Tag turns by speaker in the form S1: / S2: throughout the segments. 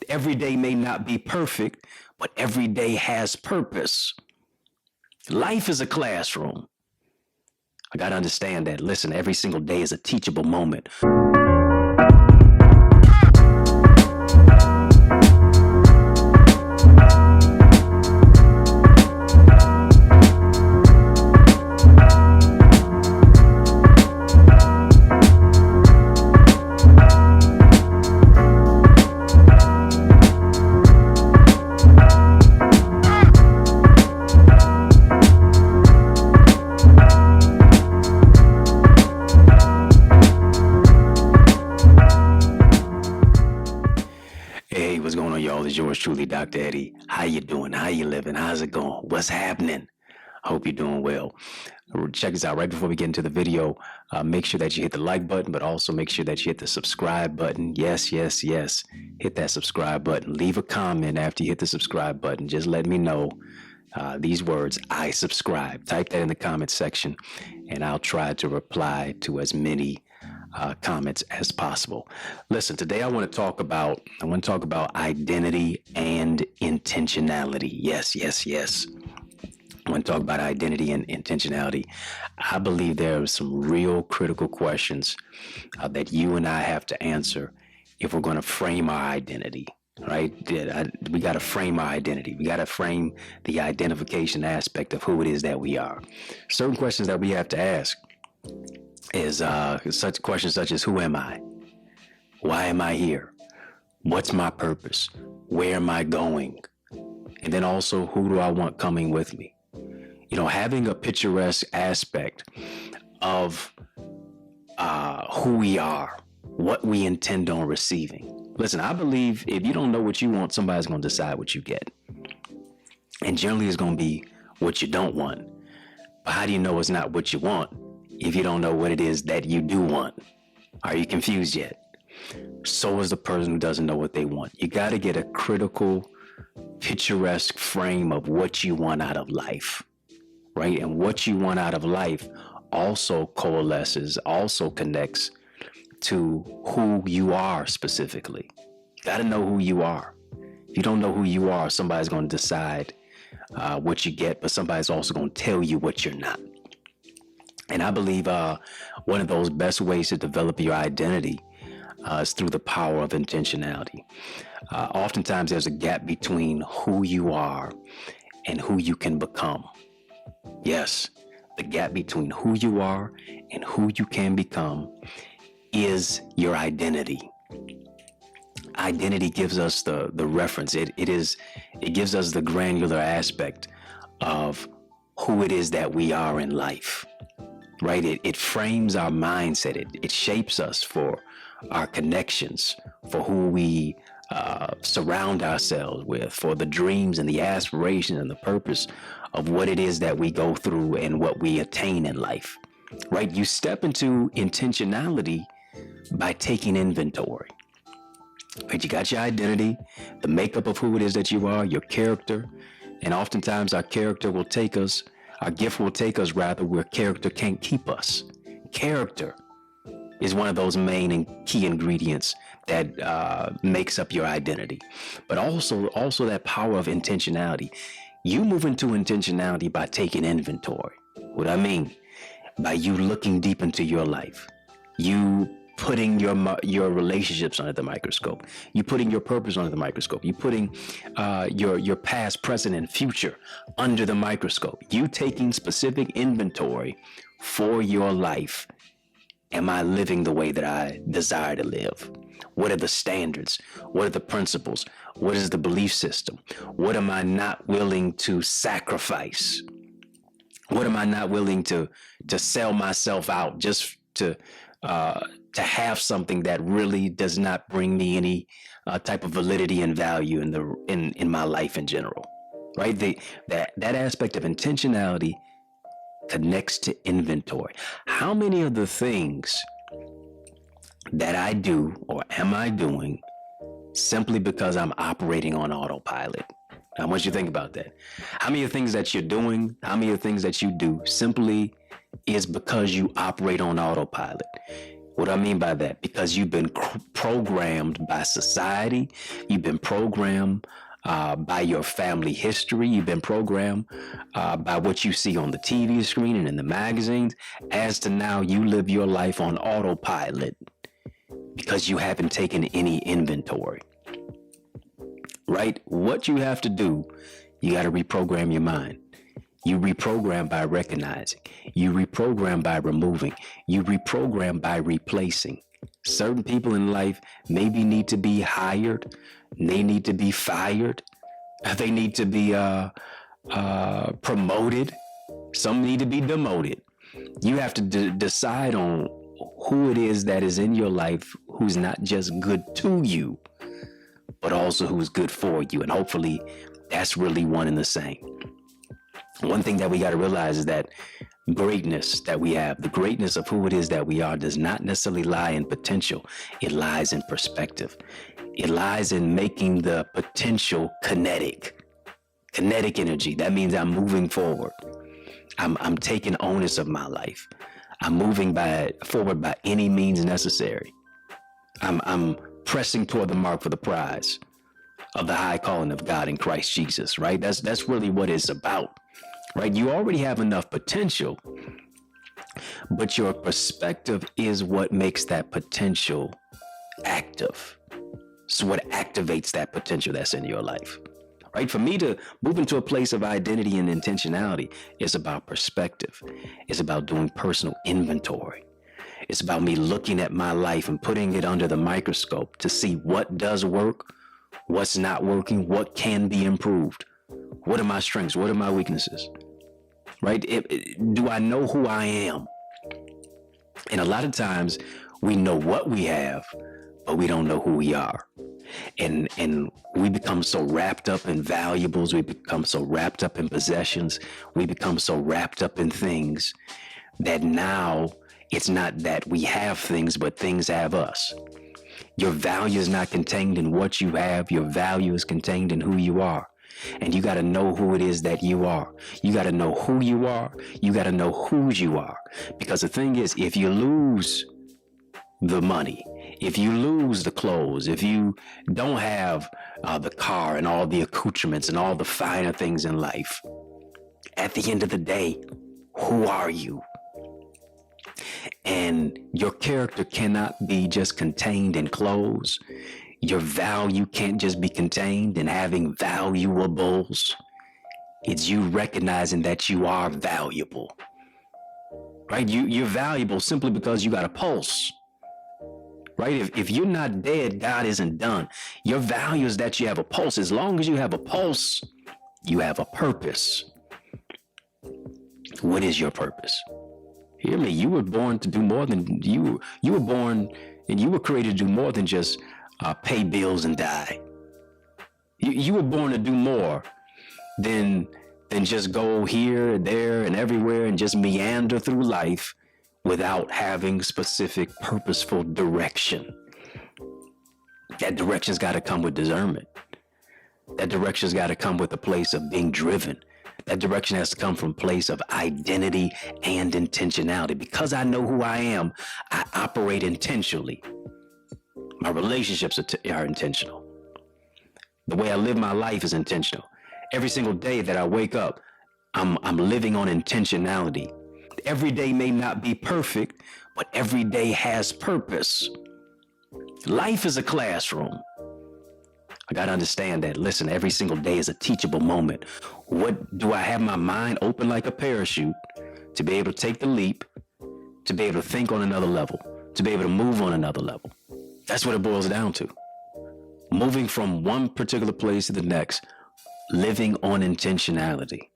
S1: Every day may not be perfect, but every day has purpose. Life is a classroom. I got to understand that. Listen, every single day is a teachable moment. Hey, what's going on, y'all? It's yours truly, Dr. Eddie. How you doing? How you living? How's it going? What's happening? I hope you're doing well. Check this out. Right before we get into the video, make sure that you hit the like button, but also make sure that you hit the subscribe button. Yes. Hit that subscribe button. Leave a comment after you hit the subscribe button. Just let me know these words, I subscribe. Type that in the comment section, and I'll try to reply to as many comments as possible. Listen, today I want to talk about identity and intentionality. Yes. I want to talk about identity and intentionality. I believe there are some real critical questions that you and I have to answer if we're going to frame our identity. Right? We got to frame our identity. We got to frame the identification aspect of who it is that we are. Certain questions that we have to ask is such questions such as, who am I? Why am I here? What's my purpose? Where am I going? And then also, who do I want coming with me? You know, having a picturesque aspect of who we are, what we intend on receiving. Listen, I believe if you don't know what you want, somebody's going to decide what you get. And generally it's going to be what you don't want. But how do you know it's not what you want if you don't know what it is that you do want? Are you confused yet? So is the person who doesn't know what they want. You got to get a critical, picturesque frame of what you want out of life, right? And what you want out of life also coalesces, also connects to who you are specifically. You got to know who you are. If you don't know who you are, somebody's going to decide what you get, but somebody's also going to tell you what you're not. And I believe one of those best ways to develop your identity is through the power of intentionality. Oftentimes there's a gap between who you are and who you can become. Yes, the gap between who you are and who you can become is your identity. Identity gives us the reference. It gives us the granular aspect of who it is that we are in life, right? It frames our mindset. It shapes us for our connections, for who we surround ourselves with, for the dreams and the aspirations and the purpose of what it is that we go through and what we attain in life, right? You step into intentionality by taking inventory. Right? You got your identity, the makeup of who it is that you are, your character, and oftentimes our character will take us, our gift will take us rather where character can't keep us. Character is one of those main and key ingredients that makes up your identity, but also that power of intentionality. You move into intentionality by taking inventory. What I mean, by you looking deep into your life, you putting your relationships under the microscope, you putting your purpose under the microscope, you putting your past, present, and future under the microscope, you taking specific inventory for your life. Am I living the way that I desire to live? What are the standards? What are the principles? What is the belief system? What am I not willing to sacrifice? What am I not willing to sell myself out just to have something that really does not bring me any type of validity and value in my life in general, right? That aspect of intentionality connects to inventory. How many of the things that I do or am I doing simply because I'm operating on autopilot? I want you to think about that. How many of the things that you're doing, how many of the things that you do simply is because you operate on autopilot? What do I mean by that? Because you've been programmed by society, you've been programmed by your family history, you've been programmed by what you see on the TV screen and in the magazines, as to now you live your life on autopilot because you haven't taken any inventory. Right? What you have to do, you got to reprogram your mind. You reprogram by recognizing. You reprogram by removing. You reprogram by replacing. Certain people in life maybe need to be hired. They need to be fired. They need to be promoted. Some need to be demoted. You have to decide on who it is that is in your life who's not just good to you, but also who's good for you. And hopefully that's really one and the same. One thing that we got to realize is that greatness that we have, the greatness of who it is that we are, does not necessarily lie in potential. It lies in perspective. It lies in making the potential kinetic energy. That means I'm moving forward. I'm taking onus of my life. I'm moving forward by any means necessary. I'm pressing toward the mark for the prize of the high calling of God in Christ Jesus, right? That's really what it's about, right? You already have enough potential, but your perspective is what makes that potential active. So what activates that potential that's in your life, right? For me to move into a place of identity and intentionality is about perspective. It's about doing personal inventory. It's about me looking at my life and putting it under the microscope to see what does work, what's not working, what can be improved. What are my strengths? What are my weaknesses? Right? Do I know who I am? And a lot of times we know what we have, but we don't know who we are. And we become so wrapped up in valuables. We become so wrapped up in possessions. We become so wrapped up in things that now it's not that we have things, but things have us. Your value is not contained in what you have. Your value is contained in who you are. And you got to know who it is that you are. You got to know who you are. You got to know whose you are. Because the thing is, if you lose the money, if you lose the clothes, if you don't have the car and all the accoutrements and all the finer things in life, at the end of the day, who are you? And your character cannot be just contained in clothes. Your value can't just be contained in having valuables. It's you recognizing that you are valuable, right? You're valuable simply because you got a pulse, right? If you're not dead, God isn't done. Your value is that you have a pulse. As long as you have a pulse, you have a purpose. What is your purpose? Hear me. You were born to do more than you were born, and you were created to do more than just pay bills and die. You were born to do more than just go here, there, and everywhere and just meander through life without having specific, purposeful direction. That direction's got to come with discernment. That direction's got to come with a place of being driven. That direction has to come from a place of identity and intentionality. Because I know who I am, I operate intentionally. My relationships are intentional. The way I live my life is intentional. Every single day that I wake up, I'm living on intentionality. Every day may not be perfect, but every day has purpose. Life is a classroom. I got to understand that. Listen, every single day is a teachable moment. What do I have my mind open like a parachute to be able to take the leap, to be able to think on another level, to be able to move on another level? That's what it boils down to. Moving from one particular place to the next, living on intentionality.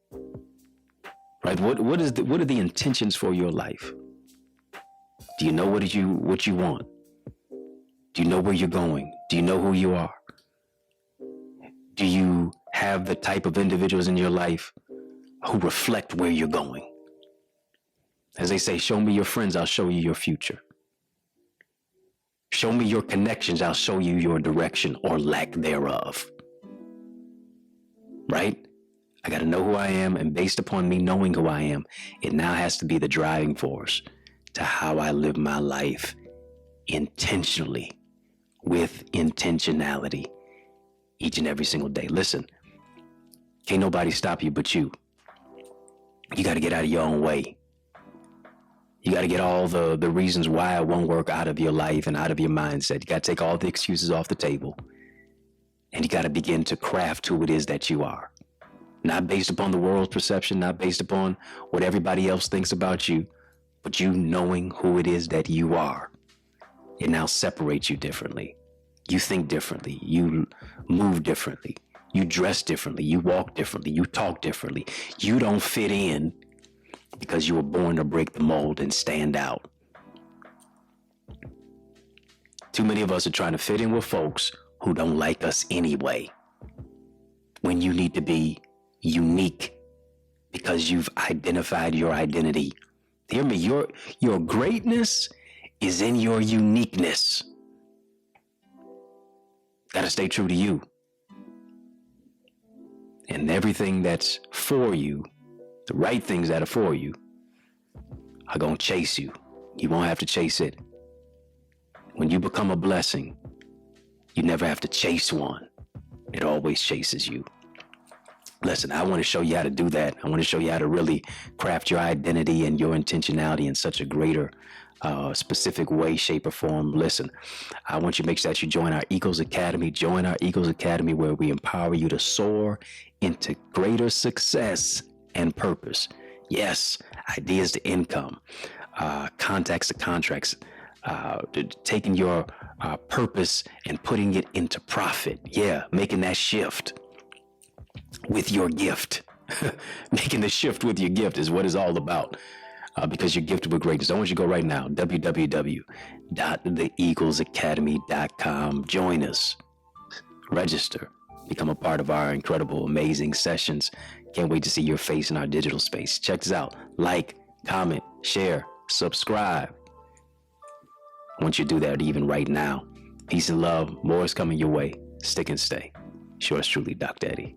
S1: Right? What are the intentions for your life? Do you know what you want? Do you know where you're going? Do you know who you are? Do you have the type of individuals in your life who reflect where you're going? As they say, show me your friends, I'll show you your future. Show me your connections, I'll show you your direction or lack thereof. Right? I got to know who I am, and based upon me knowing who I am, it now has to be the driving force to how I live my life intentionally, with intentionality, each and every single day. Listen, can't nobody stop you but you. You got to get out of your own way. You got to get all the reasons why it won't work out of your life and out of your mindset. You got to take all the excuses off the table. And you got to begin to craft who it is that you are. Not based upon the world's perception, not based upon what everybody else thinks about you, but you knowing who it is that you are. It now separates you differently. You think differently. You move differently. You dress differently. You walk differently. You talk differently. You don't fit in because you were born to break the mold and stand out. Too many of us are trying to fit in with folks who don't like us anyway, when you need to be unique because you've identified your identity. Hear me, your greatness is in your uniqueness. Gotta stay true to you. And everything that's for you, the right things that are for you, are gonna chase you. You won't have to chase it. When you become a blessing, you never have to chase one. It always chases you. Listen, I want to show you how to do that. I want to show you how to really craft your identity and your intentionality in such a greater, specific way, shape, or form. Listen, I want you to make sure that you join our Eagles Academy. Join our Eagles Academy, where we empower you to soar into greater success and purpose. Yes, ideas to income, contacts to contracts, taking your purpose and putting it into profit. Yeah, making that shift with your gift. Making the shift with your gift is what it's all about, because you're gifted with greatness. I want you to go right now, www.theeaglesacademy.com. Join us, register, become a part of our incredible, amazing sessions. Can't wait to see your face in our digital space. Check this out. Like, comment, share, subscribe. I want you to do that even right now. Peace and love. More is coming your way. Stick and stay. Yours truly, Dr. Eddie.